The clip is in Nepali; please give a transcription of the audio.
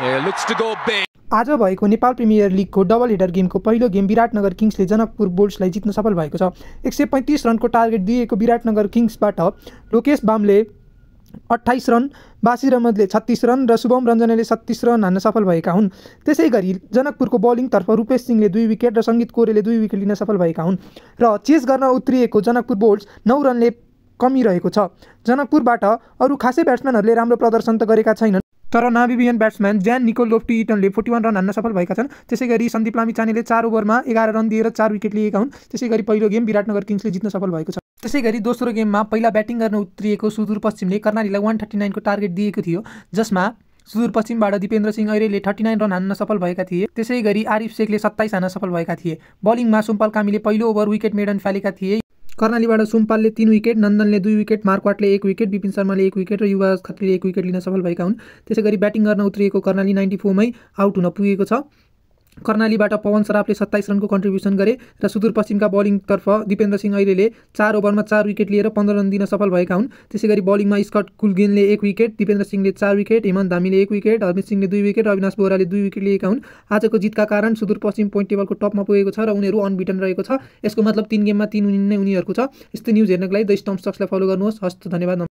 Looks to go big. आज भएको नेपाल प्रिमियर लिगको डबल हेडर गेमको पहिलो गेम विराटनगर किङ्सले जनकपुर बुल्सलाई जित्न सफल भएको छ। 135 रनको टार्गेट दिएको विराटनगर किङ्सबाट लोकेश बामले 28 रन, बासिर अहमदले 36 रन र शुभम रञ्जनले 36 रन हान्न सफल भएका हुन्। त्यसैगरी जनकपुरको बलिङतर्फ रूपेश सिंहले 2 विकेट र सङ्गीत कोरेले 2 विकेट लिन सफल भएका हुन् र चेस गर्न उत्रिएको जनकपुर बुल्स 9 रनले कमी रहेको छ। जनकपुरबाट अरू खासै ब्याट्सम्यानहरूले राम्रो प्रदर्शन त गरेका छैनन्, तर नामिबियन ब्याट्सम्यान ज्यान निकोल लोफ्टी इटनले 41 रन हान्न सफल भएका छन्। त्यसैगरी सन्दीप लामिछानेले 4 ओभरमा 11 रन दिएर 4 विकेट लिएका हुन्। त्यसैगरी पहिलो गेम विराटनगर किङ्सले जित्न सफल भएको छ। त्यसैगरी दोस्रो गेममा पहिला ब्याटिङ गर्न उत्रिएको सुदूरपश्चिमले कर्णालीलाई 139 को टार्गेट दिएको थियो, जसमा सुदूरपश्चिमबाट दिपेन्द्र सिंह ऐरेले 39 रन हान्न सफल भएका थिए। त्यसैगरी आरिफ शेखले 27 हान्न सफल भएका थिए। बलिङमा सोमपाल कामीले पहिलो ओभर विकेट मेडन फालेका थिए। कर्णालीबाट सोमपालले 3 विकेट, नन्दनले 2 विकेट, मार्कवाटले 1 विकेट, विपिन शर्माले 1 विकेट र युवराज खत्रीले 1 विकेट लिन सफल भएका हुन्। त्यसैगरी ब्याटिङ गर्न उत्रिएको कर्णाली 94 मै आउट हुन पुगेको छ। कर्णालीबाट पवन सराफले 27 रनको कन्ट्रिब्युसन गरे र सुदूरपश्चिमका बलिङतर्फ दिपेन्द्र सिंह ऐरेले 4 ओभरमा 4 विकेट लिएर 15 रन दिन सफल भएका हुन्। त्यसैगरी बलिङमा स्कट कुलगेनले 1 विकेट, दिपेन्द्र सिंहले 4 विकेट, हेमन्त धामीले 1 विकेट, हरमित सिंहले 2 विकेट र अविनाश बोहराले 2 विकेट लिएका हुन्। आजको जितका कारण सुदूरपश्चिम पोइन्ट टेबलको टपमा पुगेको छ र उनीहरू अनबिटन रहेको छ। यसको मतलब 3 गेममा 3 विन नै उनीहरूको छ। यस्तै न्युज हेर्नको लागि द स्टम्प स्टक्सलाई फलो गर्नुहोस्। हस्त, धन्यवाद।